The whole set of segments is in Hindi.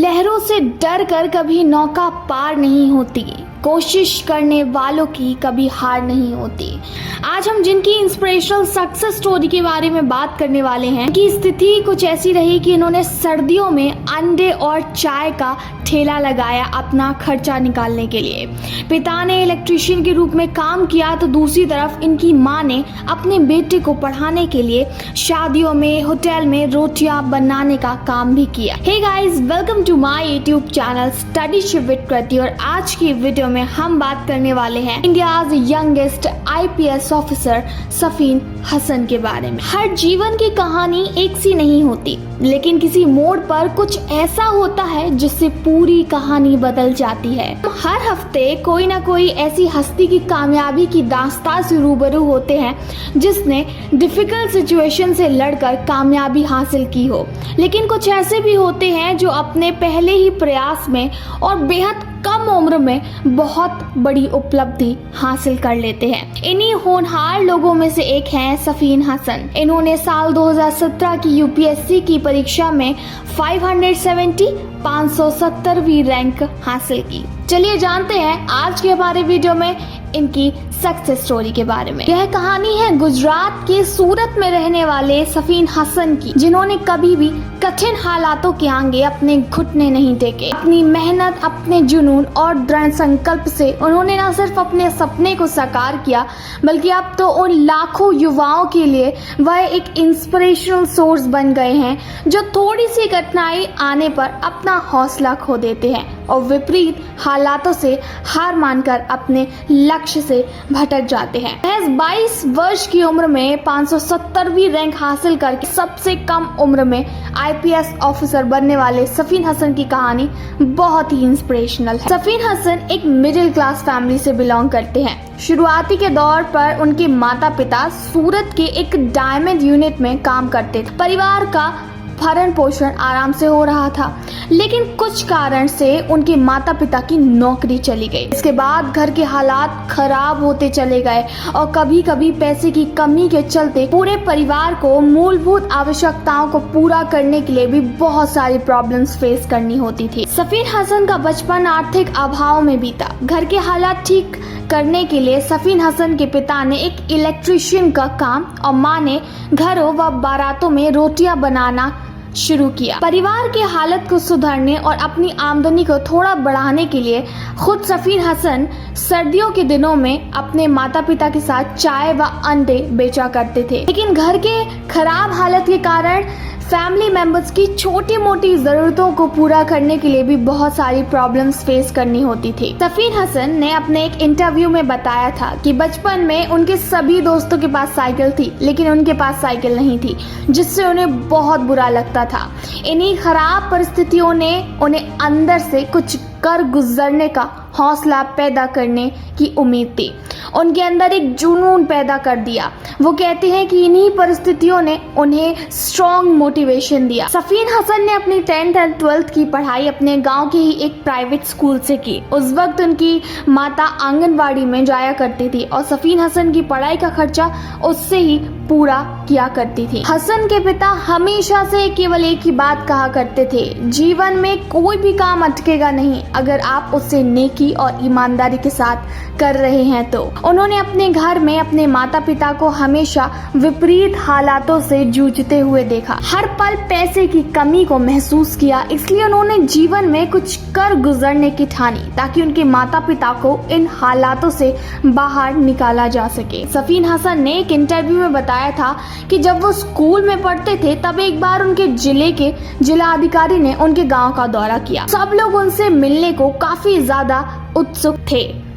लहरों से डर कर कभी नौका पार नहीं होती, कोशिश करने वालों की कभी हार नहीं होती। आज हम जिनकी इंस्पिरेशनल सक्सेस स्टोरी के बारे में बात करने वाले हैं कि स्थिति कुछ ऐसी रही कि इन्होंने सर्दियों में अंडे और चाय का ठेला लगाया अपना खर्चा निकालने के लिए। पिता ने इलेक्ट्रिशियन के रूप में काम किया तो दूसरी तरफ इनकी माँ ने अपने बेटे को पढ़ाने के लिए शादियों में, होटल में रोटियां बनाने का काम भी किया। Hey guys, welcome to my YouTube channel study ship with Kriti. और आज की वीडियो में हम बात करने वाले हैं India's youngest IPS officer Safin Hasan के बारे में। हर जीवन की कहानी एक सी नहीं होती, लेकिन किसी मोड़ पर कुछ ऐसा होता है जिससे पूरी कहानी बदल जाती है। हर हफ्ते कोई ना कोई ऐसी हस्ती की कामयाबी की दास्तान से रूबरू होते हैं जिसने डिफिकल्ट सिचुएशन से लड़कर कामयाबी हासिल की हो। लेकिन कुछ ऐसे भी होते हैं जो अपने पहले ही प्रयास में और बेहद कम उम्र में बहुत बड़ी उपलब्धि हासिल कर लेते हैं। इन्हीं होनहार लोगों में से एक हैं सफीन हसन। इन्होंने साल 2017 की यूपीएससी की परीक्षा में 570वीं रैंक हासिल की। चलिए जानते हैं आज के हमारे वीडियो में इनकी सक्सेस स्टोरी के बारे में। यह कहानी है गुजरात के सूरत में रहने वाले सफीन हसन की, जिन्होंने कभी भी कठिन हालातों के आगे अपने घुटने नहीं टेके। अपनी मेहनत, अपने जुनून और दृढ़ संकल्प से उन्होंने न सिर्फ अपने सपने को साकार किया, बल्कि अब तो उन लाखों युवाओं के लिए वह एक इंस्पिरेशनल सोर्स बन गए हैं जो थोड़ी सी कठिनाई आने पर अपना हौसला खो देते हैं और विपरीत हालातों से हार मानकर अपने लक्ष्य से भटक जाते हैं। महज 22 वर्ष की उम्र में 570वीं रैंक हासिल करके सबसे कम उम्र में आईपीएस ऑफिसर बनने वाले सफीन हसन की कहानी बहुत ही इंस्पिरेशनल है। सफीन हसन एक मिडिल क्लास फैमिली से बिलोंग करते हैं। शुरुआती के दौर पर उनके माता पिता सूरत के एक डायमंड यूनिट में काम करते थे। परिवार का भरण पोषण आराम से हो रहा था, लेकिन कुछ कारण से उनके माता पिता की नौकरी चली गई। इसके बाद घर के हालात खराब होते चले गए और कभी कभी पैसे की कमी के चलते पूरे परिवार को मूलभूत आवश्यकताओं को पूरा करने के लिए भी बहुत सारी प्रॉब्लम्स फेस करनी होती थी। सफीन हसन का बचपन आर्थिक अभाव में बीता। घर के हालात ठीक करने के लिए सफीन हसन के पिता ने एक इलेक्ट्रिशियन का काम और माँ ने घरों व बारातों में रोटियां बनाना शुरू किया। परिवार की हालत को सुधारने और अपनी आमदनी को थोड़ा बढ़ाने के लिए खुद सफीन हसन सर्दियों के दिनों में अपने माता पिता के साथ चाय व अंडे बेचा करते थे। लेकिन घर के खराब हालत के कारण फैमिली मेंबर्स की छोटी मोटी जरूरतों को पूरा करने के लिए भी बहुत सारी प्रॉब्लम्स फेस करनी होती थी। सफीन हसन ने अपने एक इंटरव्यू में बताया था कि बचपन में उनके सभी दोस्तों के पास साइकिल थी, लेकिन उनके पास साइकिल नहीं थी, जिससे उन्हें बहुत बुरा लगता था। इन्हीं खराब परिस्थितियों ने उन्हें अंदर से कुछ कर गुजरने का हौसला पैदा करने की उम्मीद थी। उनके अंदर एक जुनून पैदा कर दिया। वो कहते हैं कि इन्हीं परिस्थितियों ने उन्हें स्ट्रॉन्ग मोटिवेशन दिया। सफीन हसन ने अपनी 10th और 12th की पढ़ाई अपने गांव के ही एक प्राइवेट स्कूल से की। उस वक्त उनकी माता आंगनवाड़ी में जाया करती थी और सफीन हसन की पढ़ाई का खर्चा उससे ही पूरा किया करती थी। हसन के पिता हमेशा से केवल एक ही बात कहा करते थे, जीवन में कोई भी काम अटकेगा नहीं अगर आप उससे नेकी और ईमानदारी के साथ कर रहे हैं तो। उन्होंने अपने घर में अपने माता पिता को हमेशा विपरीत हालातों से जूझते हुए देखा। हर पल पैसे की कमी को महसूस किया, इसलिए उन्होंने जीवन में कुछ कर गुजरने की ठानी ताकि उनके माता पिता को इन हालातों से बाहर निकाला जा सके। सफीन हसन ने एक इंटरव्यू में बताया था कि जब वो स्कूल में पढ़ते थे तब एक बार उनके जिले के जिला अधिकारी ने उनके गांव का दौरा किया। सब लोग उनसे मिलने को काफी ज्यादा उत्सुक थे।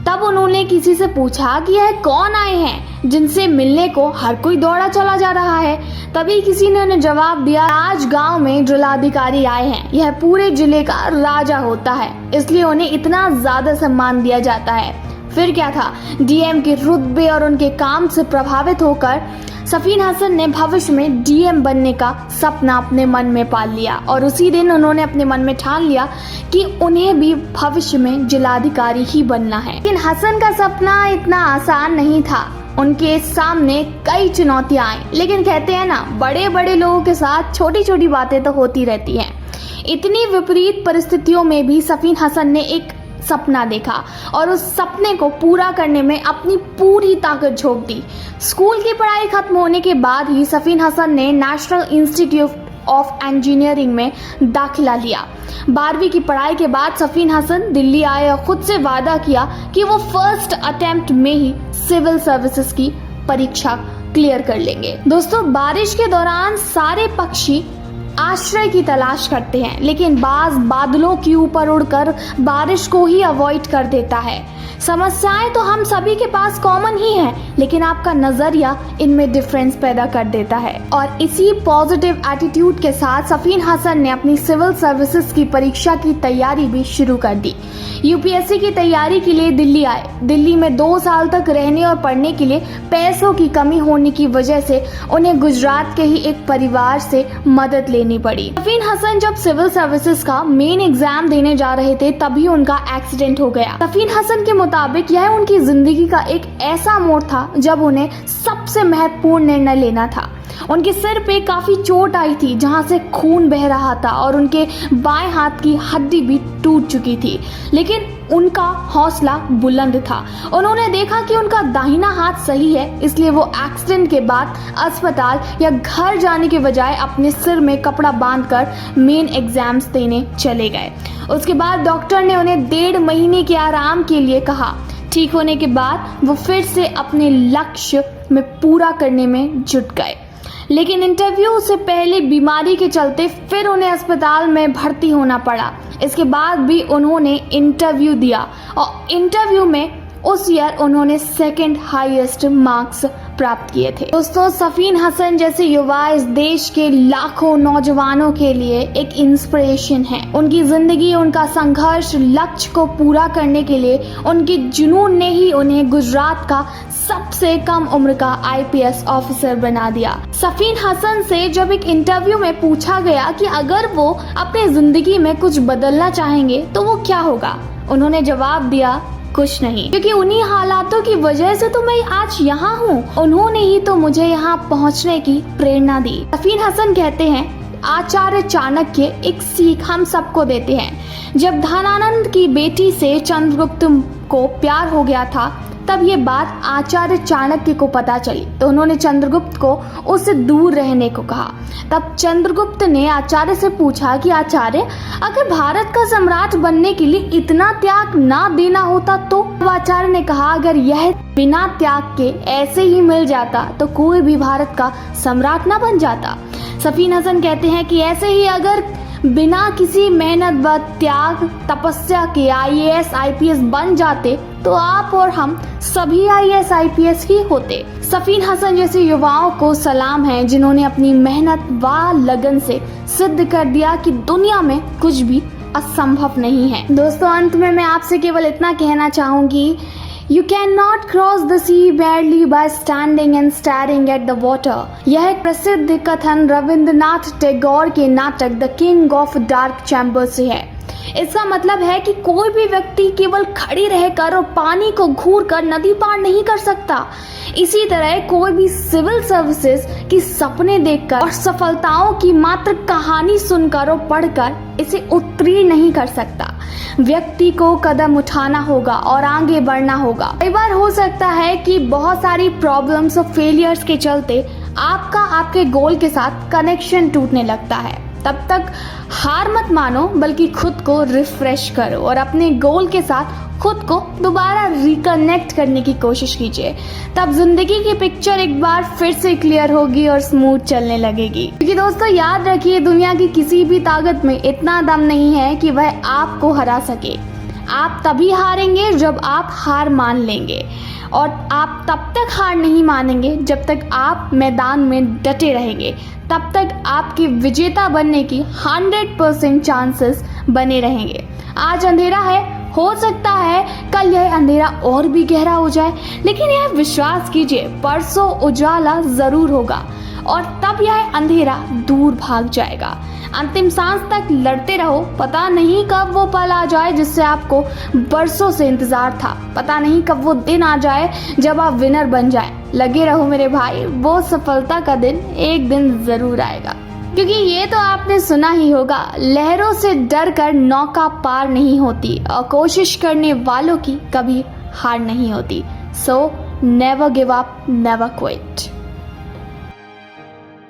तब उन्होंने किसी से पूछा कि यह कौन आए हैं जिनसे मिलने को हर कोई दौड़ा चला जा रहा है। तभी किसी ने उन्हें जवाब दिया, आज गांव में जिलाधिकारी आए हैं, यह पूरे जिले का राजा होता है, इसलिए उन्हें इतना ज्यादा सम्मान दिया जाता है। फिर क्या था, डीएम के रुतबे और उनके काम से प्रभावित होकर सफीन हसन ने भविष्य में डीएम बनने का सपना अपने मन में पाल लिया और उसी दिन उन्होंने अपने मन में ठान लिया कि उन्हें भी भविष्य में जिलाधिकारी ही बनना है। लेकिन हसन का सपना इतना आसान नहीं था। उनके सामने कई चुनौतियां आई, लेकिन कहते हैं ना, बड़े बड़े लोगों के साथ छोटी छोटी बातें तो होती रहती हैं। इतनी विपरीत परिस्थितियों में भी सफीन हसन ने एक सपना देखा और उस सपने को पूरा करने में अपनी पूरी ताकत झोंक दी। स्कूल की पढ़ाई खत्म होने के बाद ही सफीन हसन ने नेशनल इंस्टीट्यूट ऑफ इंजीनियरिंग में दाखिला लिया। 12वीं की पढ़ाई के बाद सफीन हसन दिल्ली आए और खुद से वादा किया कि वो फर्स्ट अटेम्प्ट में ही सिविल सर्विसेज की परीक्षा क्लियर कर लेंगे। दोस्तों, बारिश के दौरान सारे पक्षी आश्रय की तलाश करते हैं, लेकिन बाज बादलों के ऊपर उड़कर बारिश को ही अवॉइड कर देता है। समस्याएं तो हम सभी के पास कॉमन ही हैं, लेकिन आपका नजरिया इनमें डिफरेंस पैदा कर देता है। और इसी पॉजिटिव एटीट्यूड के साथ सफीन हसन ने अपनी सिविल सर्विसेज की परीक्षा की तैयारी भी शुरू कर दी। यूपीएससी की तैयारी के लिए दिल्ली आए। दिल्ली में 2 साल तक रहने और पढ़ने के लिए पैसों की कमी होने की वजह से उन्हें गुजरात के ही एक परिवार से मदद लेनी पड़ी। सफीन हसन जब सिविल सर्विसेज का मेन एग्जाम देने जा रहे थे, तभी उनका एक्सीडेंट हो गया। सफीन हसन के मुताबिक यह उनकी जिंदगी का एक ऐसा मोड़ था जब उन्हें सबसे महत्वपूर्ण निर्णय लेना था। उनके सिर पे काफी चोट आई थी, जहां से खून बह रहा था और उनके बाएं हाथ की हड्डी भी टूट चुकी थी, लेकिन उनका हौसला बुलंद था। उन्होंने देखा कि उनका दाहिना हाथ सही है, इसलिए वो एक्सीडेंट के बाद अस्पताल या घर जाने के बजाय अपने सिर में कपड़ा बांधकर मेन एग्जाम्स देने चले गए। उसके बाद डॉक्टर ने उन्हें 1.5 महीने के आराम के लिए कहा। ठीक होने के बाद वो फिर से अपने लक्ष्य में पूरा करने में जुट गए, लेकिन इंटरव्यू से पहले बीमारी के चलते फिर उन्हें अस्पताल में भर्ती होना पड़ा। इसके बाद भी उन्होंने इंटरव्यू दिया और इंटरव्यू में उस ईयर उन्होंने 2nd हाईएस्ट मार्क्स प्राप्त किए थे। दोस्तों, सफीन हसन जैसे युवा इस देश के लाखों नौजवानों के लिए एक इंस्पिरेशन है। उनकी जिंदगी, उनका संघर्ष, लक्ष्य को पूरा करने के लिए उनके जुनून ने ही उन्हें गुजरात का सबसे कम उम्र का आईपीएस ऑफिसर बना दिया। सफीन हसन से जब एक इंटरव्यू में पूछा गया कि अगर वो अपनी जिंदगी में कुछ बदलना चाहेंगे तो वो क्या होगा, उन्होंने जवाब दिया, कुछ नहीं, क्योंकि उन्हीं हालातों की वजह से तो मैं आज यहाँ हूँ। उन्होंने ही तो मुझे यहाँ पहुँचने की प्रेरणा दी। सफीन हसन कहते हैं, आचार्य चाणक्य एक सीख हम सबको देते हैं। जब धनानंद की बेटी से चंद्रगुप्त को प्यार हो गया था, तब ये बात आचार्य चाणक्य को पता चली, तो उन्होंने चंद्रगुप्त को उससे दूर रहने को कहा। तब चंद्रगुप्त ने आचार्य से पूछा कि आचार्य, अगर भारत का सम्राट बनने के लिए इतना त्याग ना देना होता तो? आचार्य ने कहा, अगर यह बिना त्याग के ऐसे ही मिल जाता तो कोई भी भारत का सम्राट ना बन जाता। सफीन हसन कहते हैं कि ऐसे ही अगर बिना किसी मेहनत व त्याग तपस्या के आईएएस आईपीएस बन जाते तो आप और हम सभी आईएएस आईपीएस ही होते। सफीन हसन जैसे युवाओं को सलाम है, जिन्होंने अपनी मेहनत व लगन से सिद्ध कर दिया कि दुनिया में कुछ भी असंभव नहीं है। दोस्तों, अंत में मैं आपसे केवल इतना कहना चाहूंगी, You cannot cross the sea barely by standing and staring at the water। यह एक प्रसिद्ध कथन रविंद्रनाथ टैगोर के नाटक the king of dark chamber से है। इसका मतलब है कि कोई भी व्यक्ति केवल खड़ी रहकर और पानी को घूर कर नदी पार नहीं कर सकता। इसी तरह कोई भी सिविल सर्विसेज की सपने देखकर और सफलताओं की मात्र कहानी सुनकर और पढ़कर इसे उत्तीर्ण नहीं कर सकता। व्यक्ति को कदम उठाना होगा और आगे बढ़ना होगा। कई बार हो सकता है कि बहुत सारी प्रॉब्लम्स और फेलियर्स के चलते आपका आपके गोल के साथ कनेक्शन टूटने लगता है। तब तक हार मत मानो, बल्कि खुद को रिफ्रेश करो और अपने गोल के साथ खुद को दोबारा रिकनेक्ट करने की कोशिश कीजिए। तब जिंदगी की पिक्चर एक बार फिर से क्लियर होगी और स्मूथ चलने लगेगी। क्योंकि दोस्तों, याद रखिए, दुनिया की किसी भी ताकत में इतना दम नहीं है कि वह आपको हरा सके। आप तभी हारेंगे जब आप हार मान लेंगे, और आप तब तक हार नहीं मानेंगे जब तक आप मैदान में डटे रहेंगे। तब तक आपके विजेता बनने की 100% चांसेस बने रहेंगे। आज अंधेरा है, हो सकता है कल यह अंधेरा और भी गहरा हो जाए, लेकिन यह विश्वास कीजिए, परसों उजाला जरूर होगा और तब यह अंधेरा दूर भाग जाएगा। अंतिम सांस तक लड़ते रहो। पता नहीं कब वो पल आ जाए जिससे आपको बरसों से इंतजार था। पता नहीं कब वो दिन आ जाए जब आप विनर बन जाए। लगे रहो मेरे भाई, वो सफलता का दिन एक दिन जरूर आएगा। क्योंकि ये तो आपने सुना ही होगा, लहरों से डर कर नौका पार नहीं होती और कोशिश करने वालों की कभी हार नहीं होती। So never give up, never quit.